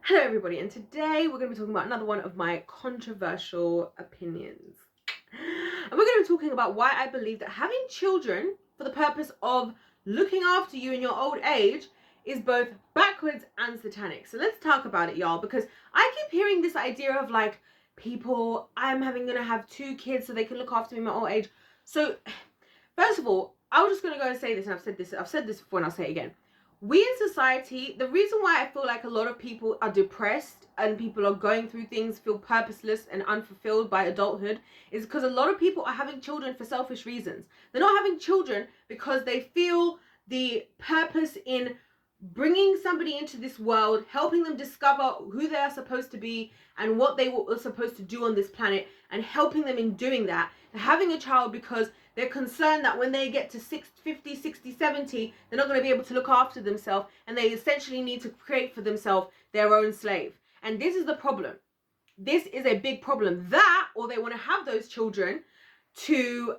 Hello everybody, and today we're going to be talking about another one of my controversial opinions. And we're going to be talking about why I believe that having children for the purpose of looking after you in your old age is both backwards and satanic. So let's talk about it, y'all, because I keep hearing this idea of like, people, I'm gonna have 2 kids so they can look after me in my old age. So first of all, I was just going to go and say this, and I've said this before and I'll say it again. We in society, the reason why I feel like a lot of people are depressed and people are going through things, feel purposeless and unfulfilled by adulthood, is because a lot of people are having children for selfish reasons. They're not having children because they feel the purpose in bringing somebody into this world, helping them discover who they are supposed to be and what they were supposed to do on this planet, and helping them in doing that. They're having a child because they're concerned that when they get to 50, 60, 70, they're not going to be able to look after themselves, and they essentially need to create for themselves their own slave. And this is the problem. This is a big problem. That, or they want to have those children to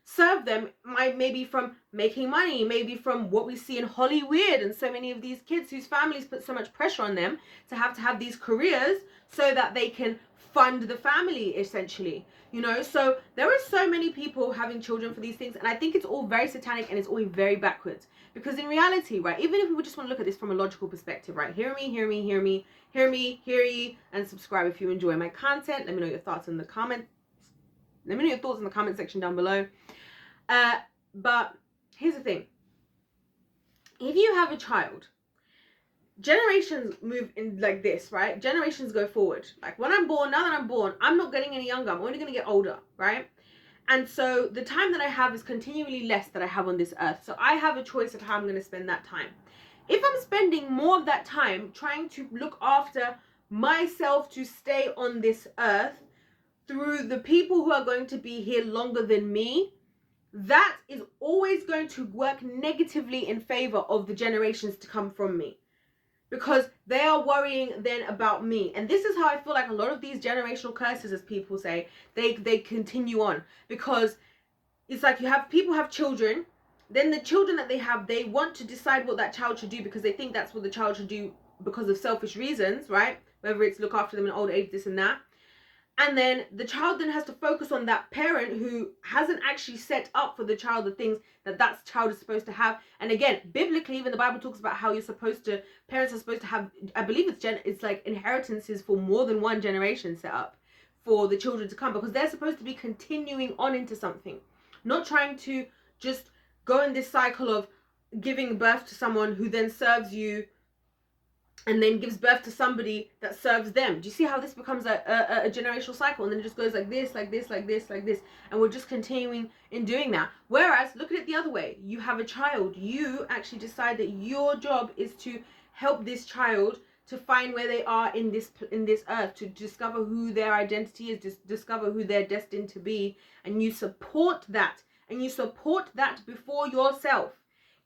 serve them, maybe from making money, maybe from what we see in Hollywood and so many of these kids whose families put so much pressure on them to have these careers so that they can fund the family, essentially, you know. So there are so many people having children for these things, and I think it's all very satanic and it's all very backwards, because in reality, right, even if we just want to look at this from a logical perspective, right, hear ye, and subscribe if you enjoy my content. Let me know your thoughts in the comments. Let me know your thoughts in the comment section down below. But here's the thing. If you have a child, generations move in like this, right? Generations go forward. Like when I'm born, now that I'm born, I'm not getting any younger. I'm only going to get older, right? And so the time that I have is continually less that I have on this earth. So I have a choice of how I'm going to spend that time. If I'm spending more of that time trying to look after myself to stay on this earth, through the people who are going to be here longer than me, that is always going to work negatively in favor of the generations to come from me, because they are worrying then about me. And this is how I feel like a lot of these generational curses, as people say, they continue on, because it's like people have children, then the children that they have, they want to decide what that child should do because they think that's what the child should do because of selfish reasons, right? Whether it's look after them in old age, this and that. And then the child then has to focus on that parent who hasn't actually set up for the child the things that child is supposed to have. And again, biblically, even the Bible talks about how parents are supposed to have, I believe it's like inheritances for more than one generation set up for the children to come, because they're supposed to be continuing on into something, not trying to just go in this cycle of giving birth to someone who then serves you and then gives birth to somebody that serves them. Do you see how this becomes a generational cycle? And then it just goes like this, like this, like this, like this. And we're just continuing in doing that. Whereas, look at it the other way. You have a child. You actually decide that your job is to help this child to find where they are in this earth, to discover who their identity is, to discover who they're destined to be. And you support that. And you support that before yourself.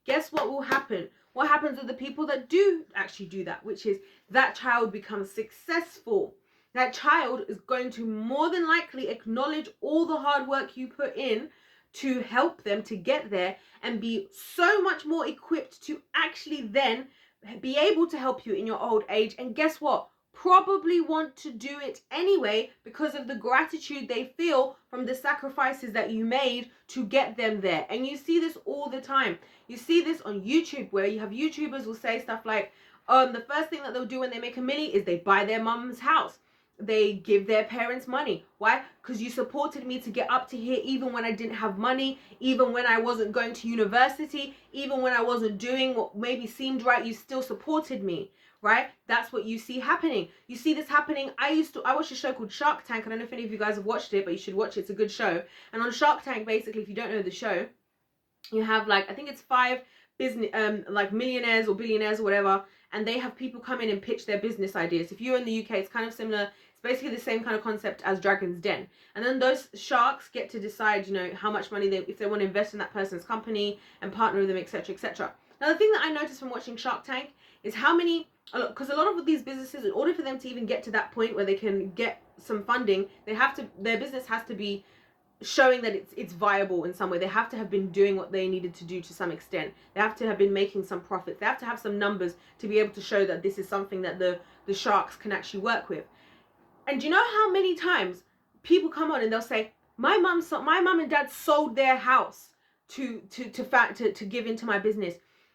Guess what will happen? What happens with the people that do actually do that, which is that child becomes successful. That child is going to more than likely acknowledge all the hard work you put in to help them to get there, and be so much more equipped to actually then be able to help you in your old age. And guess what? Probably want to do it anyway because of the gratitude they feel from the sacrifices that you made to get them there. And you see this all the time. You see this on YouTube, where you have YouTubers will say stuff like, the first thing that they'll do when they make a milli is they buy their mum's house. They give their parents money. Why? Because you supported me to get up to here, even when I didn't have money, even when I wasn't going to university, even when I wasn't doing what maybe seemed right, you still supported me. Right? That's what you see happening. You see this happening. I watched a show called Shark Tank. I don't know if any of you guys have watched it, but you should watch it. It's a good show. And on Shark Tank, basically, if you don't know the show, you have like, I think it's 5 business, like millionaires or billionaires or whatever, and they have people come in and pitch their business ideas. If you're in the UK, it's kind of similar. It's basically the same kind of concept as Dragon's Den. And then those sharks get to decide, you know, how much money if they want to invest in that person's company and partner with them, etc., etc. Now, the thing that I noticed from watching Shark Tank is because a lot of these businesses, in order for them to even get to that point where they can get some funding, their business has to be showing that it's viable in some way. They have to have been doing what they needed to do to some extent. They have to have been making some profits. They have to have some numbers to be able to show that this is something that the sharks can actually work with. And do you know how many times people come on and they'll say, my mum and dad sold their house to give into my business.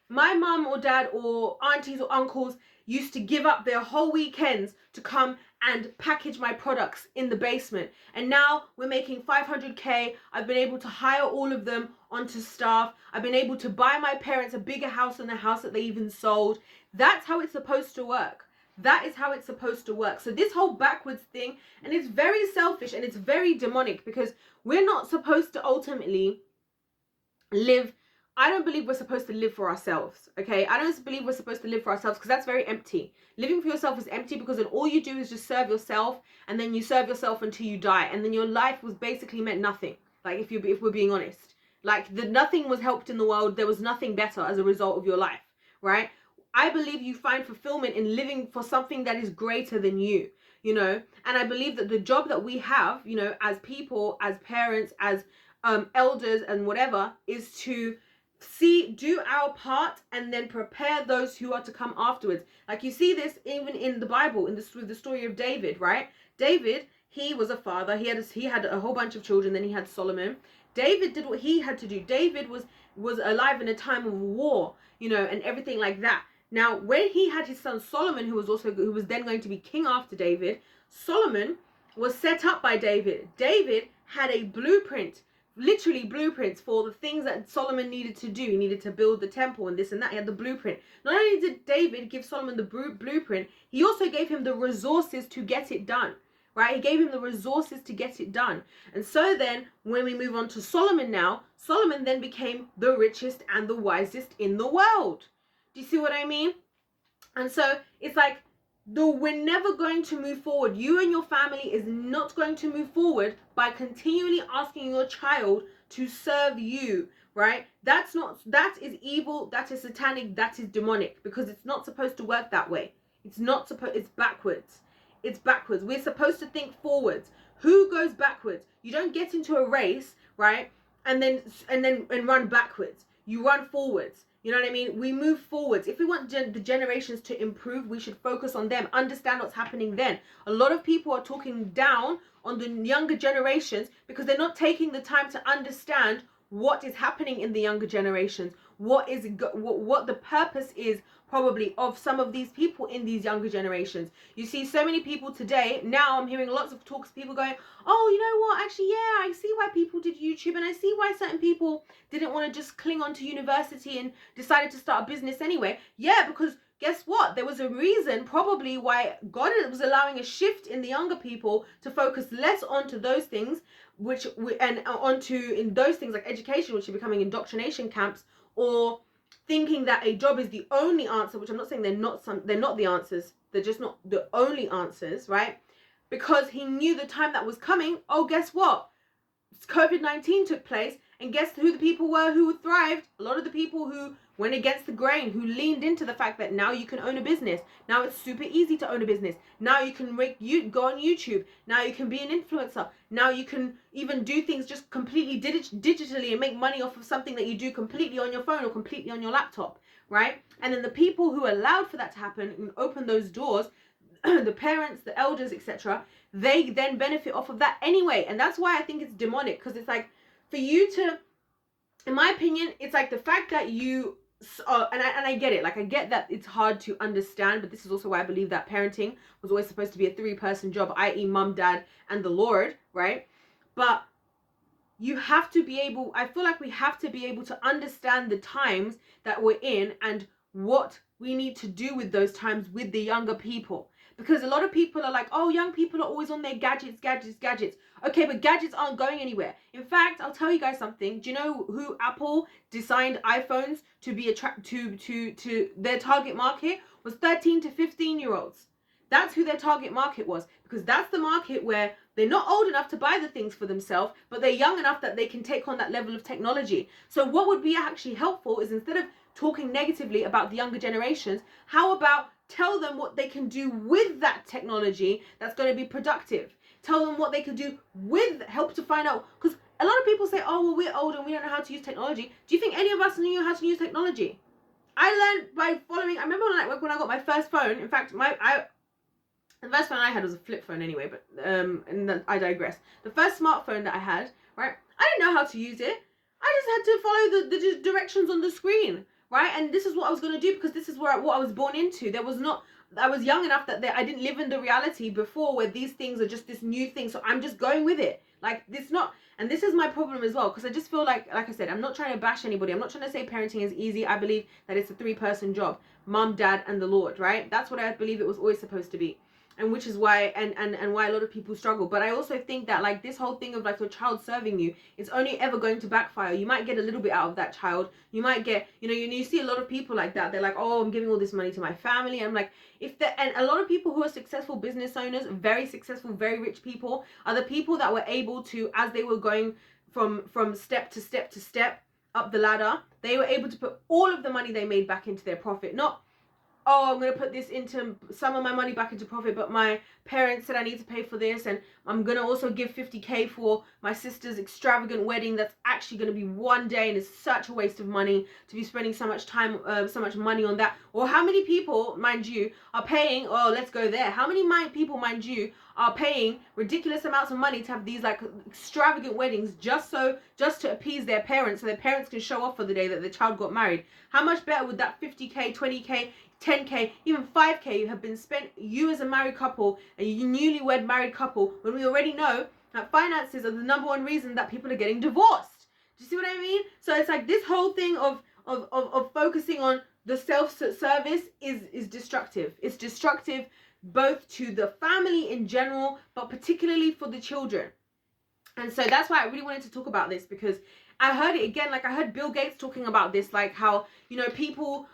My mum or dad or aunties or uncles used to give up their whole weekends to come and package my products in the basement. And now we're making 500k. I've been able to hire all of them onto staff. I've been able to buy my parents a bigger house than the house that they even sold. That's how it's supposed to work. That is how it's supposed to work. So this whole backwards thing, and it's very selfish and it's very demonic, because we're not supposed to ultimately live. I don't believe we're supposed to live for ourselves, okay? I don't believe we're supposed to live for ourselves, because that's very empty. Living for yourself is empty, because then all you do is just serve yourself, and then you serve yourself until you die, and then your life was basically meant nothing. Like, if we're being honest, like, nothing was helped in the world. There was nothing better as a result of your life, right? I believe you find fulfillment in living for something that is greater than you, you know? And I believe that the job that we have, you know, as people, as parents, as elders and whatever, is to do our part and then prepare those who are to come afterwards. Like, you see this even in the Bible, with the story of David, right? David, he was a father. He had a whole bunch of children. Then he had Solomon. David did what he had to do. David was alive in a time of war, you know, and everything like that. Now, when he had his son Solomon, who was then going to be king after David, Solomon was set up by David. David had a blueprint, literally blueprints for the things that Solomon needed to do. He needed to build the temple and this and that. He had the blueprint. Not only did David give Solomon the blueprint, he also gave him the resources to get it done, right? He gave him the resources to get it done. And so then when we move on to Solomon now, Solomon then became the richest and the wisest in the world. Do you see what I mean? And so it's like, we're never going to move forward. You and your family is not going to move forward by continually asking your child to serve you, right? That is evil, that is satanic, that is demonic, because it's not supposed to work that way. It's backwards. It's backwards. We're supposed to think forwards. Who goes backwards? You don't get into a race, right? And run backwards. You run forwards. You know what I mean? We move forwards. If we want the generations to improve, we should focus on them. Understand what's happening then. A lot of people are talking down on the younger generations because they're not taking the time to understand what is happening in the younger generations. What the purpose is probably of some of these people in these younger generations. You see so many people today, now I'm hearing lots of talks, people going, oh, you know what, actually, yeah, I see why people did YouTube, and I see why certain people didn't want to just cling on to university and decided to start a business anyway. Yeah, because guess what? There was a reason probably why God was allowing a shift in the younger people to focus less onto those things, in those things like education, which are becoming indoctrination camps, or thinking that a job is the only answer, which I'm not saying they're not the answers. They're just not the only answers, right? Because he knew the time that was coming. Oh, guess what? COVID-19 took place, and guess who the people were who thrived? A lot of the people who went against the grain, who leaned into the fact that now you can own a business. Now it's super easy to own a business. Now you can go on YouTube. Now you can be an influencer. Now you can even do things just completely digitally and make money off of something that you do completely on your phone or completely on your laptop, right? And then the people who allowed for that to happen and opened those doors, the parents, the elders, etc., they then benefit off of that anyway. And that's why I think it's demonic, because it's like, for you to, in my opinion, it's like the fact that you, and I get it, like I get that it's hard to understand, but this is also why I believe that parenting was always supposed to be a 3-person job, i.e. mum, dad, and the Lord, right? But you have to be able, I feel like we have to be able to understand the times that we're in and what we need to do with those times with the younger people. Because a lot of people are like, oh, young people are always on their gadgets. Okay, but gadgets aren't going anywhere. In fact, I'll tell you guys something. Do you know who Apple designed iPhones to be to their target market was 13 to 15-year-olds. That's who their target market was, because that's the market where they're not old enough to buy the things for themselves, but they're young enough that they can take on that level of technology. So what would be actually helpful is, instead of talking negatively about the younger generations, how about tell them what they can do with that technology that's going to be productive. Tell them what they can do with, help to find out, because a lot of people say, oh, well, we're old and we don't know how to use technology. Do you think any of us knew how to use technology? I learned by following. I remember when I got my first phone. In fact, the first phone I had was a flip phone anyway. But I digress. The first smartphone that I had, right? I didn't know how to use it. I just had to follow the directions on the screen, right? And this is what I was gonna do because this is what I was born into. I was young enough that I didn't live in the reality before where these things are just this new thing. So I'm just going with it. Like and this is my problem as well, because I just feel like I said, I'm not trying to bash anybody. I'm not trying to say parenting is easy. I believe that it's a 3-person job: mom, dad, and the Lord, right? That's what I believe it was always supposed to be. And which is why and why a lot of people struggle. But I also think that like this whole thing of like your child serving you, it's only ever going to backfire. You might get a little bit out of that child. You might get, you see a lot of people like that. They're like, oh, I'm giving all this money to my family. I'm like, and a lot of people who are successful business owners, very successful, very rich people, are the people that were able to, as they were going from step to step to step up the ladder, they were able to put all of the money they made back into their profit. Not, oh, I'm going to put this into some of my money back into profit, but my parents said I need to pay for this, and I'm going to also give 50k for my sister's extravagant wedding that's actually going to be one day, and it's such a waste of money to be spending so much time, so much money on that. Or how many people, mind you, are paying, oh, let's go there. How many people, mind you, are paying ridiculous amounts of money to have these like extravagant weddings just to appease their parents, so their parents can show off for the day that the child got married? How much better would that 50k, 20k, 10k, even 5k have been spent, you as a married couple and you newlywed married couple, when we already know that finances are the #1 reason that people are getting divorced? Do you see what I mean? So it's like this whole thing of focusing on the self-service is destructive. It's destructive both to the family in general, but particularly for the children. And so that's why I really wanted to talk about this, because I heard it again. Like I heard Bill Gates talking about this, like how, people,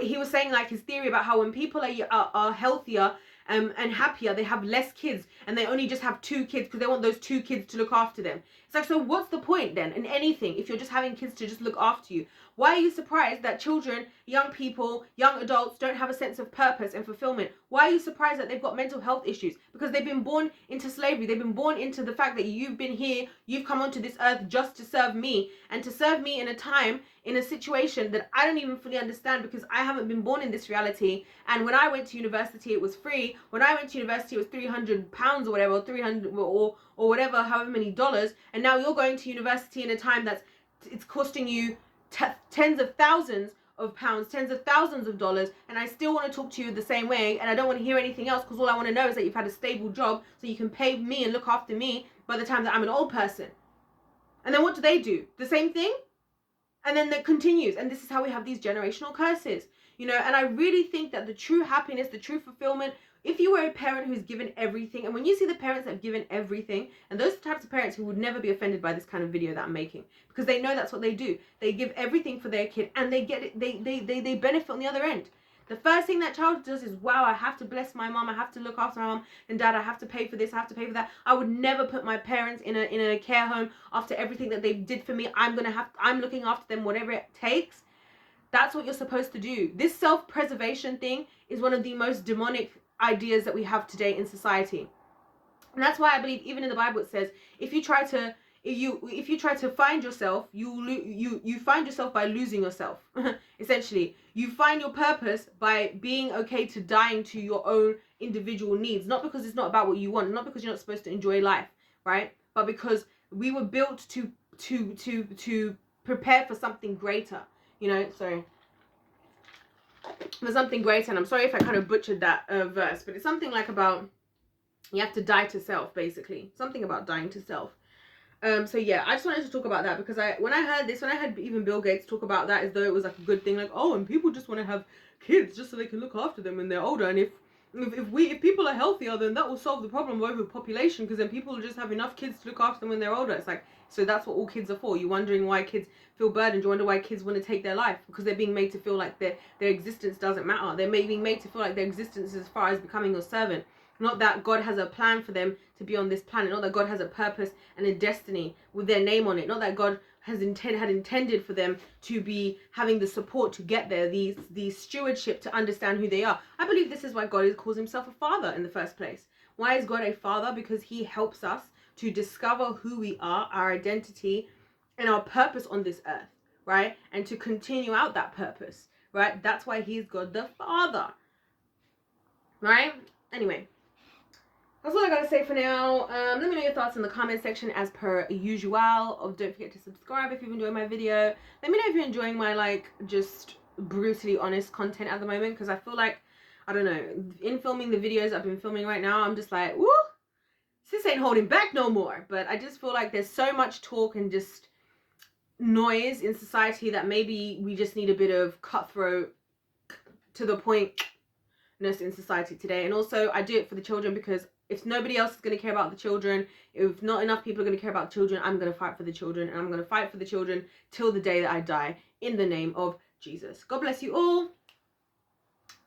he was saying like his theory about how when people are healthier and happier, they have less kids, and they only just have 2 kids because they want those 2 kids to look after them. It's like, so what's the point then in anything if you're just having kids to just look after you? Why are you surprised that children, young people, young adults don't have a sense of purpose and fulfillment? Why are you surprised that they've got mental health issues? Because they've been born into slavery. They've been born into the fact that you've been here, you've come onto this earth just to serve me, and to serve me in a time, in a situation that I don't even fully understand, because I haven't been born in this reality. And when I went to university, it was free. When I went to university, it was £300 or whatever, or 300 or whatever, however many dollars. And now you're going to university in a time it's costing you tens of thousands of pounds, tens of thousands of dollars, and I still want to talk to you the same way, and I don't want to hear anything else, because all I want to know is that you've had a stable job so you can pay me and look after me by the time that I'm an old person. And then what do? The same thing? And then that continues, and this is how we have these generational curses, and I really think that the true happiness, the true fulfillment, if you were a parent who's given everything, and when you see the parents that have given everything, and those types of parents who would never be offended by this kind of video that I'm making, because they know that's what they do. They give everything for their kid, and they get it. They benefit on the other end. The first thing that child does is, wow, I have to bless my mom. I have to look after my mom and dad. I have to pay for this. I have to pay for that. I would never put my parents in a care home after everything that they did for me. I'm looking after them, whatever it takes. That's what you're supposed to do. This self-preservation thing is one of the most demonic ideas that we have today in society. And that's why I believe even in the Bible it says, if you try to find yourself, you find yourself by losing yourself. Essentially, you find your purpose by being okay to dying to your own individual needs, not because it's not about what you want, not because you're not supposed to enjoy life, right? But because we were built to prepare for something greater, sorry, for something greater. And I'm sorry if I kind of butchered that verse, but it's something like about you have to die to self, basically, something about dying to self. So yeah, I just wanted to talk about that, because when I heard even Bill Gates talk about that as though it was like a good thing, like, oh, and people just want to have kids just so they can look after them when they're older, and if people are healthier, then that will solve the problem of overpopulation, because then people will just have enough kids to look after them when they're older. It's like, so that's what all kids are for. You're wondering why kids feel burdened. You wonder why kids want to take their life, because they're being made to feel like their existence doesn't matter. They're being made to feel like their existence is as far as becoming your servant. Not that God has a plan for them to be on this planet. Not that God has a purpose and a destiny with their name on it. Not that God had intended for them to be having the support to get there, the stewardship to understand who they are. I believe this is why God calls himself a father in the first place. Why is God a father? Because he helps us to discover who we are, our identity, and our purpose on this earth, right? And to continue out that purpose, right? That's why he's God the Father, right? Anyway, that's all I gotta say for now. Let me know your thoughts in the comment section as per usual. Don't forget to subscribe if you've enjoyed my video. Let me know if you're enjoying my, like, just brutally honest content at the moment, because I feel like, I don't know, in filming the videos I've been filming right now, I'm just like, woo, this ain't holding back no more. But I just feel like there's so much talk and just noise in society that maybe we just need a bit of cutthroat, to the pointness in society today. And also, I do it for the children, because if nobody else is going to care about the children, if not enough people are going to care about children, I'm going to fight for the children, and I'm going to fight for the children till the day that I die, in the name of Jesus. God bless you all,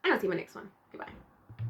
and I'll see you in my next one. Goodbye.